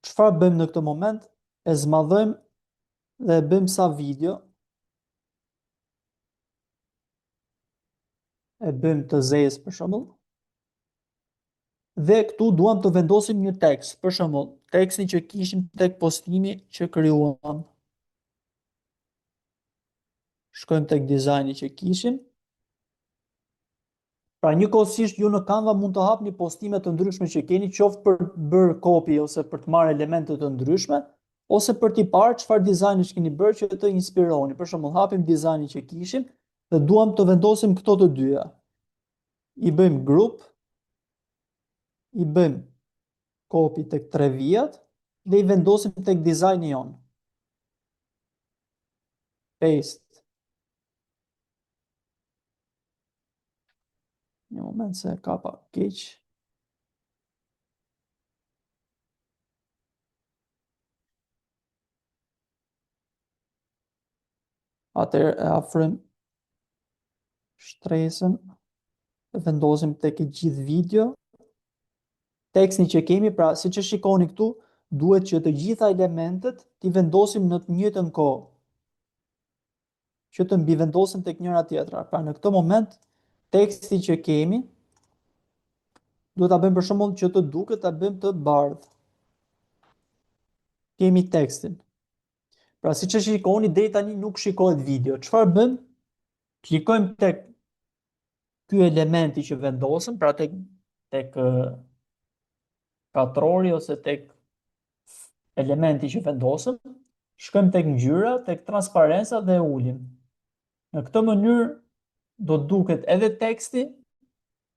Çfarë bëjmë në këtë moment? E zmadhojmë dhe e bëjmë sa video. E bëjmë të zezë për shembull. Dhe këtu duam të vendosim një tekst, për shembull, tekstin që kishim tek postimi që krijuam. Shkojmë tek dizajni që kishim. Pra njëkohësisht ju në Canva mund të hapni postime të ndryshme që keni, qoftë për të bërë copy ose për të marrë elemente të ndryshme, ose për t'i parë çfarë dizajni keni bërë që të inspironi. Për shembull, hapim dizajnin që kishim dhe duam të vendosim këto të dyja. I bëjmë grup, i bëjmë copy tek tre vijat dhe i vendosim tek dizajni jon. Paste. Një moment se ka pa keq. Atëherë e afrojmë shtresën, e vendosim tek i gjithë video. Tekstin që kemi, pra siç e shikoni këtu, duhet që të gjitha elementet t'i vendosim në të njëjtën kohë, që të mbivendosen tek njëra tjetra. Pra në këtë moment teksti që kemi duhet ta bëjmë për shembull që të duket ta bëjmë të bardhë. Kemi tekstin. Pra siç e shikoni deri tani nuk shikohet video. Çfarë bëjmë? Klikojmë tek ky elementi që vendosëm, pra tek katrori ose tek elementi që vendosëm, shkojmë tek ngjyra, tek transparenca dhe e ulim. Në këtë mënyrë do të duket edhe teksti,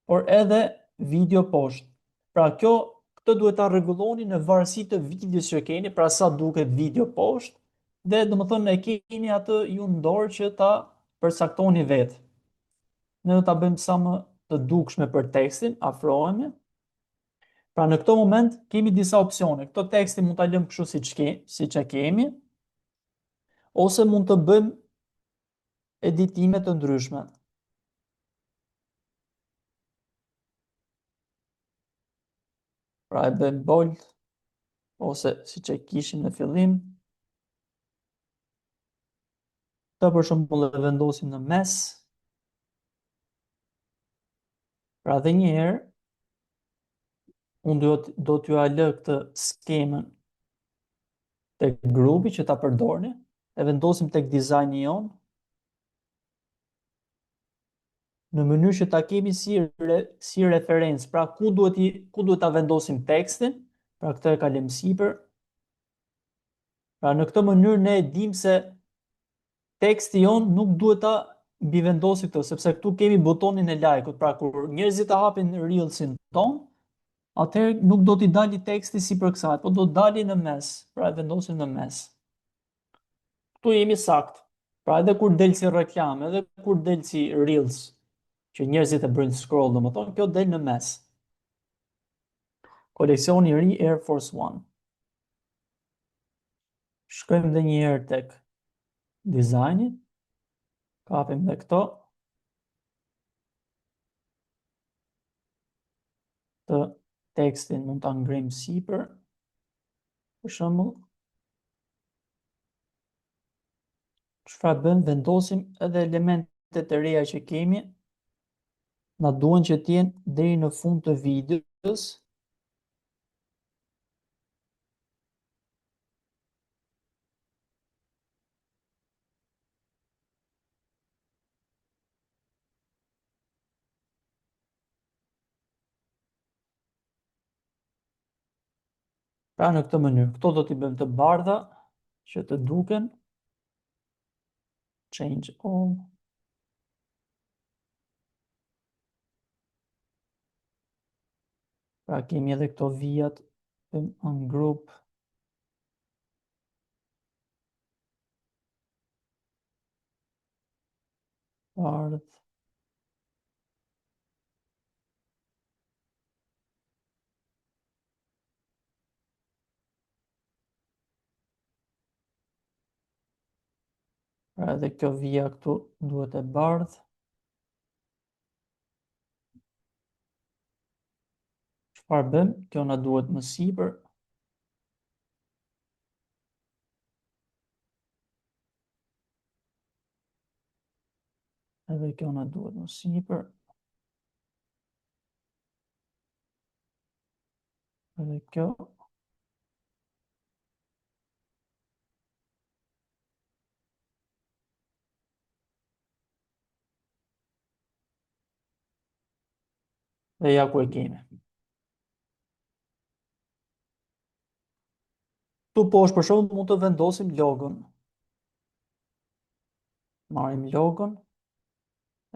por edhe video poshtë. Pra këtë duhet ta rregulloni në varësi të videos që keni, pra sa duket video poshtë, dhe domethënë e keni atë ju në dorë që ta përcaktoni vetë. Ne do ta bëjmë sa më të dukshme për tekstin, afrohemi. Pra në këtë moment kemi disa opsione. Këto teksti mund ta lëmë kështu siç e kemi, ose mund të bëjmë editime të ndryshme. Pra e bëjmë bold, ose siç e kishim në fillim. Të për shembull e vendosim në mes. Pra dhe një herë, unë do t'ju lë këtë skemën tek grupi që ta përdorni, e vendosim tek dizajni jon, në mënyrë që ta kemi si referencë, pra ku duhet ta vendosim tekstin, pra këtë e kalojmë sipër. Pra në këtë mënyrë ne e dim se teksti jon nuk duhet ta mbivendosi këtu, sepse këtu kemi butonin e like-ut, pra kur njerëzit ta hapin Reelsin ton, atëherë nuk do t'i dali teksti sipër kësaj, po do të dali në mes, pra e vendosim në mes. Ktu jemi sakt. Pra edhe kur del si reklam, edhe kur del si Reels, që njerëzit e bëjnë scroll, domethënë kjo del në mes. Koleksioni i ri Air Force One. Shkojmë edhe një herë tek dizajni, kapim dhe këto, të tekstin mund ta ngrim sipër, për shembull. Çfarë bën? Vendosim edhe elementet e reja që kemi, na duhen që të jenë deri në fund të videos. Pra në këtë mënyrë, këto do t'i bëjmë të bardha që të duken. Change all. Pra kemi edhe këto vijat, bëjmë ungroup. Bardh. Pra edhe kjo vija këtu duhet e bardh. Çfarë bëm? Kjo na duhet më sipër. Edhe kjo na duhet më sipër. Edhe kjo. Dhe ja ku e kemi. Tu poshtë për shembull mund të vendosim logon. Marrim logon.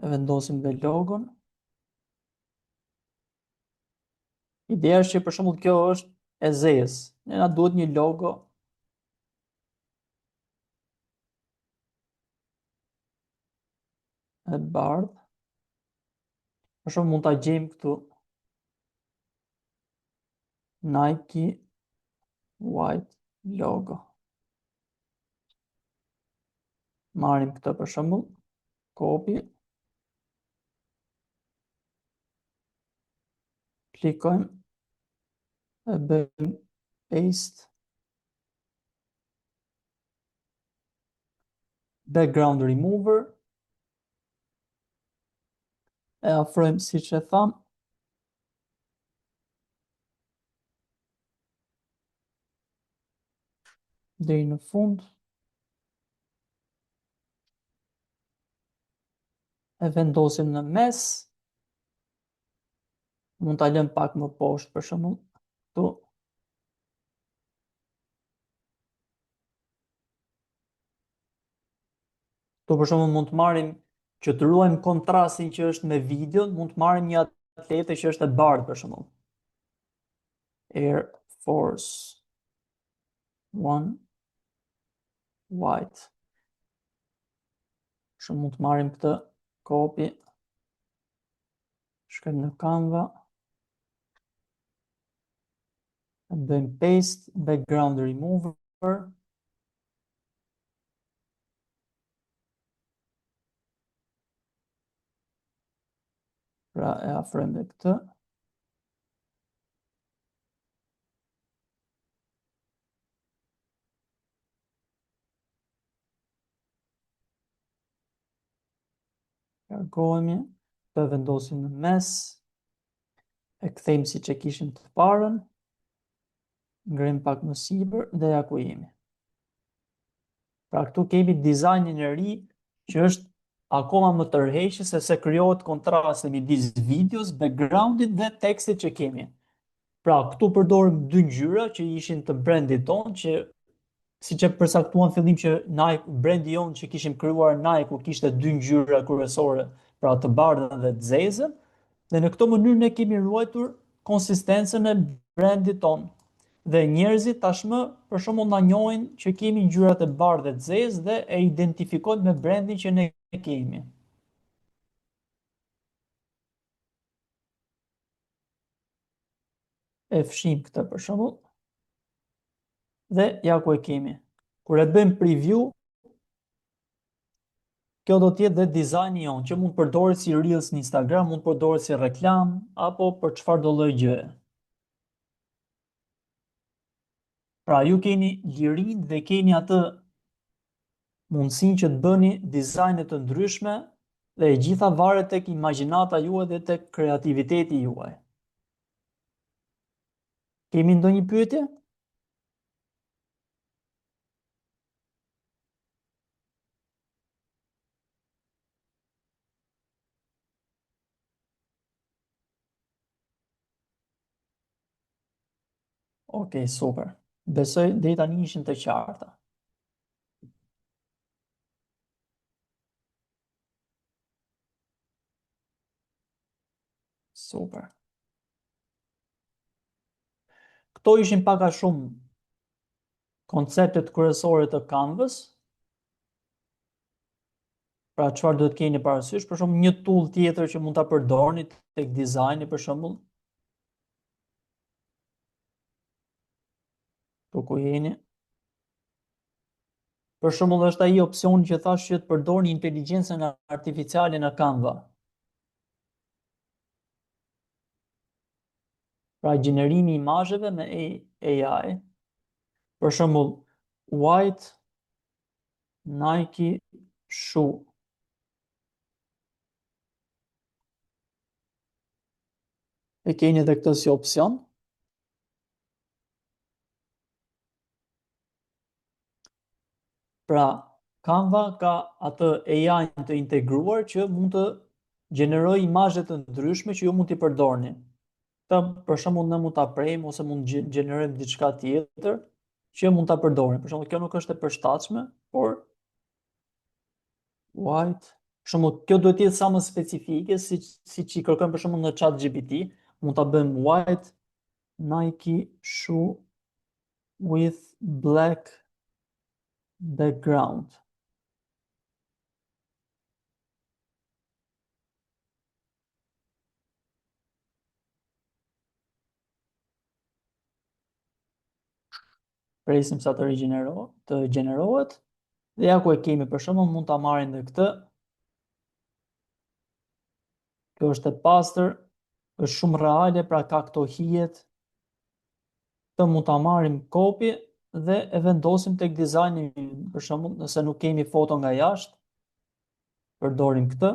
E vendosim dhe logon. Ideja është që për shembull kjo është e zezë. Ne na duhet një logo e bardhë. Për shembull mund ta gjejmë këtu Nike White logo. Marrim këtë për shembull, copy, klikojmë e bëjmë paste, background remover, e afrojmë siç e tham, deri në fund, e vendosim në mes, mund ta lëm pak më poshtë për shembull, këtu. Këtu për shembull mund të marrim që të ruajmë kontrastin që është me video, mund të marrim një atlete që është e bardhë për shembull. Air Force One White. Shumë mund të marrim këtë copy, shkojmë në Canva, e bëjmë paste, background remover, pra e afrojmë dhe këtë, largohemi, të vendosim në mes, e kthejmë siç e kishim të parën, ngrim pak më sipër dhe ja ku jemi. Pra këtu kemi dizajnin e ri që është akoma më tërheqës se krijohet kontrasti midis videos, backgroundit dhe tekstit që kemi. Pra këtu përdorim dy ngjyra që ishin të brandit ton, që siç e përcaktuam fillim që Nike, brandi jon që kishim krijuar Nike, ku kishte dy ngjyra kryesore, pra të bardhën dhe të zezën, dhe në këtë mënyrë ne kemi ruajtur konsistencën e brandit ton. Dhe njerëzit tashmë për shembull na njohin që kemi ngjyrat e bardhë dhe të zezë dhe e identifikojnë me brandin që ne kemi. E fshim këtë për shembull dhe ja ku e kemi. Kur e bëjmë preview, kjo do të jetë dhe dizajni jon, që mund përdoret si Reels në Instagram, mund përdoret si reklam apo për çfarë do lloj gjëje. Pra ju keni lirinë dhe keni atë mundësinë që të bëni dizajne të ndryshme dhe e gjitha varet tek imagjinata juaj dhe tek kreativiteti juaj. Kemi ndonjë pyetje? Okej, super. Besoj deri tani ishin të qarta. Super. Këto ishin pak a shumë konceptet kryesore të Canvas. Pra çfarë duhet keni parasysh, për shembull një tool tjetër që mund ta përdorni tek dizajni për shembull. Tu ku jeni? Për shembull është ai opsioni që thash që të përdorni inteligjencën artificiale në Canva. Pra gjenerimi i imazheve me AI. Për shembull White Nike shoe. E keni edhe këtë si opsion. Pra, Canva ka atë AI të integruar që mund të gjeneroj imazhe të ndryshme që ju mund t'i përdorni. Të për shembull ne mund ta prejmë ose mund gjenerojmë diçka tjetër që mund ta përdorim. Për shembull kjo nuk është e përshtatshme, por white Për shembull, kjo duhet të jetë sa më specifike, siç i kërkojmë për shembull në ChatGPT, mund ta bëjmë white Nike shoe with black background. Presim sa të gjenerohet. Dhe ja ku e kemi për shembull, mund ta marrim dhe këtë. Kjo është e pastër, është shumë reale, pra ka këto hijet. Të mund ta marrim kopje dhe e vendosim tek dizajni. Për shembull, nëse nuk kemi foto nga jashtë, përdorim këtë.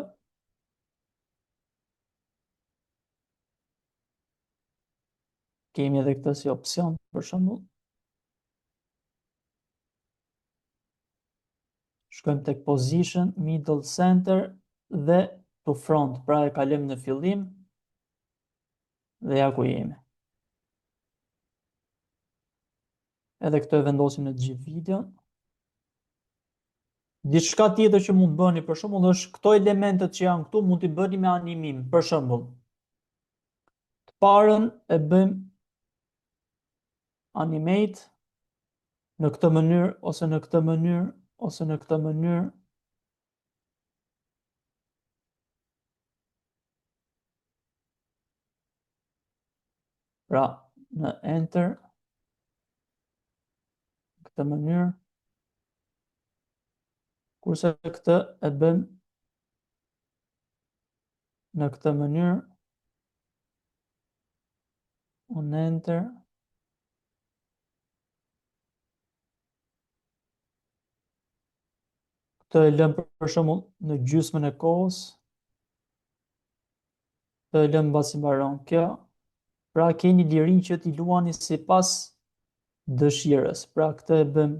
Kemi edhe këtë si opsion, për shembull. Shkojmë tek position, middle center dhe to front, pra e kalojmë në fillim dhe ja ku jemi. Edhe këtë e vendosim në të gjithë videon. Diçka tjetër që mund bëni për shembull është këto elementet që janë këtu mund t'i bëni me animim. Për shembull, të parën e bëjmë animate në këtë mënyrë ose në këtë mënyrë ose në këtë mënyrë. Pra, në enter në këtë mënyrë. Kurse këtë e bëjmë në këtë mënyrë. On enter. Këtë e lëm për shembull në gjysmën e kohës. Këtë e lëm mbasi mbaron kjo. Pra keni lirinë që t'i luani sipas dëshirës. Pra këtë e bëm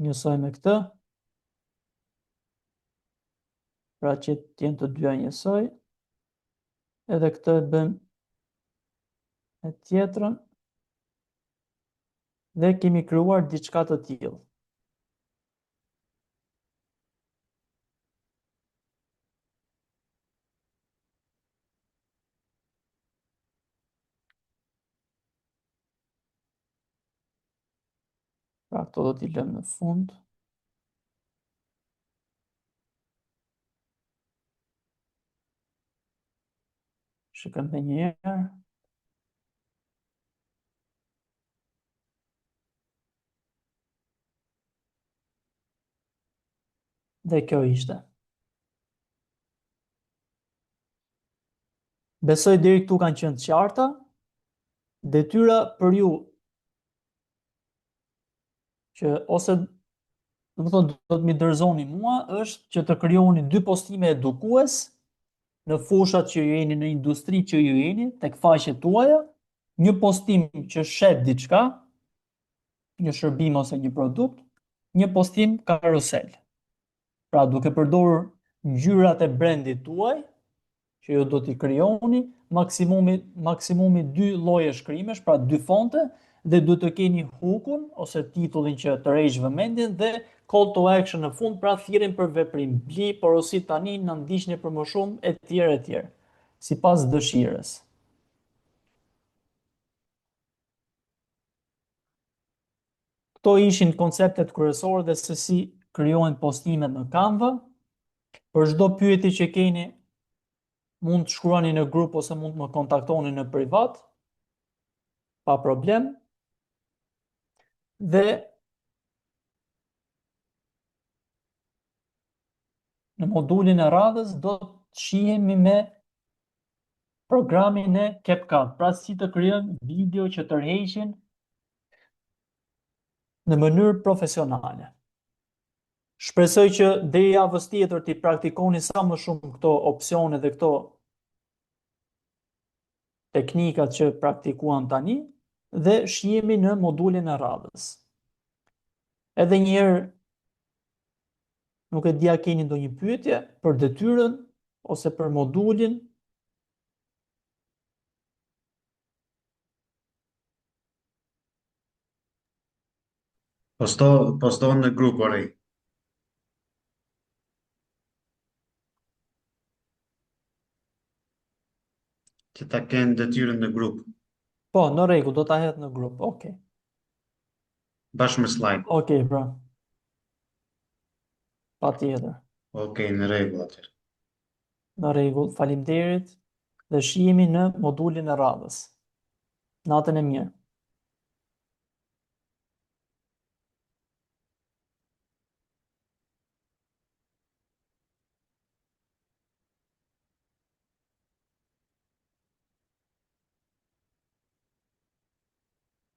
njësoj me këtë. Pra që t'jenë të dyja njësoj. Edhe këtë e bëm e tjetrën. Dhe kemi krijuar diçka të tillë. Pra këto do t'i lëm në fund. Shikojmë edhe një herë. Dhe kjo ishte. Besoj deri këtu kanë qenë të qarta. Detyra për ju që ose do të thotë do të më dorëzoni mua është që të krijoni dy postime edukues në fushat që ju jeni, në industri që ju jeni, tek faqet tuaja, një postim që sheh diçka, një shërbim ose një produkt, një postim karusel. Pra duke përdorur ngjyrat e brandit tuaj që ju do t'i krijoni, maksimumi dy lloje shkrimesh, pra dy fonte, dhe duhet të keni hookun ose titullin që të rresh vëmendjen dhe call to action në fund, pra thirrjen për veprim. Bli, porosit tani, na ndiqni për më shumë etj, sipas dëshirës. Këto ishin konceptet kryesore dhe se si krijohen postimet në Canva. Për çdo pyetje që keni, mund të shkruani në grup ose mund të më kontaktoni në privat, pa problem. Dhe në modulin e radhës do të shihemi me programin e CapCut, pra si të krijojmë video që tërheqin në mënyrë profesionale. Shpresoj që deri javës tjetër ti praktikoni sa më shumë këto opsione dhe këto teknikat që praktikuan tani dhe shihemi në modulin e radhës. Edhe një herë, nuk e di a keni ndonjë pyetje për detyrën ose për modulin. Posto në grup, orej. Që ta kenë detyrën në grup, Po, në rregull, do ta hedh në grup. Okej. bashkë me slide. Okej, pra. Patjetër. Okej, në rregull atë. Në rregull, faleminderit dhe shihemi në modulin e radhës. Natën e mirë.